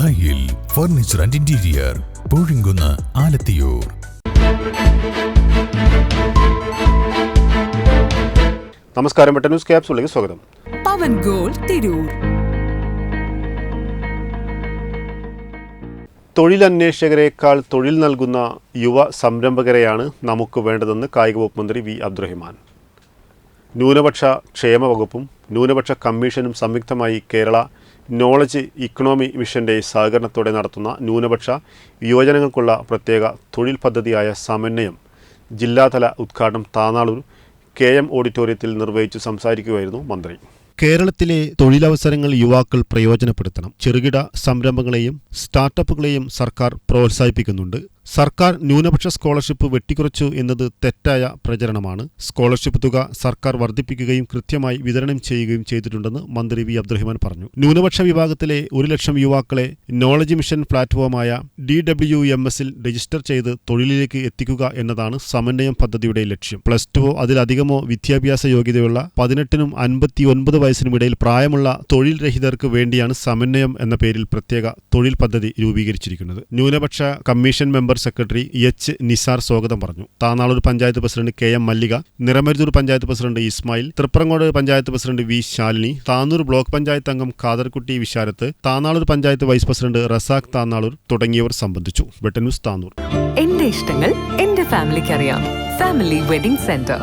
ദായിൽ furniture and interior, Poozhinkunnu, Alathiyur. നമസ്കാരം, Vettan news ക്യാപ്സൂളിലേക്ക് സ്വാഗതം. പവൻ gold Tirur. തൊഴിലന്വേഷകരെക്കാൾ തൊഴിൽ നൽകുന്ന യുവ സംരംഭകരെയാണ് നമുക്ക് വേണ്ടതെന്ന് കായിക വകുപ്പ് മന്ത്രി വി അബ്ദുറഹിമാൻ. ന്യൂനപക്ഷ ക്ഷേമ വകുപ്പും ന്യൂനപക്ഷ കമ്മീഷനും സംയുക്തമായി കേരള നോളജ് ഇക്കണോമി മിഷന്റെ സഹകരണത്തോടെ നടത്തുന്ന ന്യൂനപക്ഷ യുവജനങ്ങൾക്കുള്ള പ്രത്യേക തൊഴിൽ പദ്ധതിയായ സമന്വയം ജില്ലാതല ഉദ്ഘാടനം താനാളൂർ KM ഓഡിറ്റോറിയത്തിൽ നിർവഹിച്ചു സംസാരിക്കുകയായിരുന്നു മന്ത്രി. കേരളത്തിലെ തൊഴിലവസരങ്ങൾ യുവാക്കൾ പ്രയോജനപ്പെടുത്തണം. ചെറുകിട സംരംഭങ്ങളെയും സ്റ്റാർട്ടപ്പുകളെയും സർക്കാർ പ്രോത്സാഹിപ്പിക്കുന്നുണ്ട്. സർക്കാർ ന്യൂനപക്ഷ സ്കോളർഷിപ്പ് വെട്ടിക്കുറച്ചു എന്നത് തെറ്റായ പ്രചരണമാണ്. സ്കോളർഷിപ്പ് തുക സർക്കാർ വർദ്ധിപ്പിക്കുകയും കൃത്യമായി വിതരണം ചെയ്യുകയും ചെയ്തിട്ടുണ്ടെന്ന് മന്ത്രി വി അബ്ദുറഹിമാൻ പറഞ്ഞു. ന്യൂനപക്ഷ വിഭാഗത്തിലെ 1,00,000 യുവാക്കളെ നോളജ് മിഷൻ പ്ലാറ്റ്ഫോമായ DWMS-ൽ രജിസ്റ്റർ ചെയ്ത് തൊഴിലിലേക്ക് എത്തിക്കുക എന്നതാണ് സമന്വയം പദ്ധതിയുടെ ലക്ഷ്യം. +2 അതിലധികമോ വിദ്യാഭ്യാസ യോഗ്യതയുള്ള 18-നും 59 വയസ്സിനുമിടയിൽ പ്രായമുള്ള തൊഴിൽ രഹിതർക്ക് വേണ്ടിയാണ് സമന്വയം എന്ന പേരിൽ പ്രത്യേക തൊഴിൽ പദ്ധതി രൂപീകരിച്ചിരിക്കുന്നത്. ന്യൂനപക്ഷ commission member secretary H. Nisar സ്വാഗതം പറഞ്ഞു. Tanalur panchayat president KM Mallika, Niramaruthur panchayat president Ismail, Triprangode panchayat president V Shalini, Tanur block panchayat അംഗം ഖാദർകുട്ടി വിശാരത്ത്, താനാളൂർ പഞ്ചായത്ത് വൈസ് പ്രസിഡന്റ് റസാഖ് താനാളൂർ തുടങ്ങിയവർ സംബന്ധിച്ചു. വെട്ടൻ ന്യൂസ്, താനൂർ. എന്റെ ഇഷ്ടങ്ങൾ എന്റെ ഫാമിലിക്ക് അറിയാം. Family wedding centre.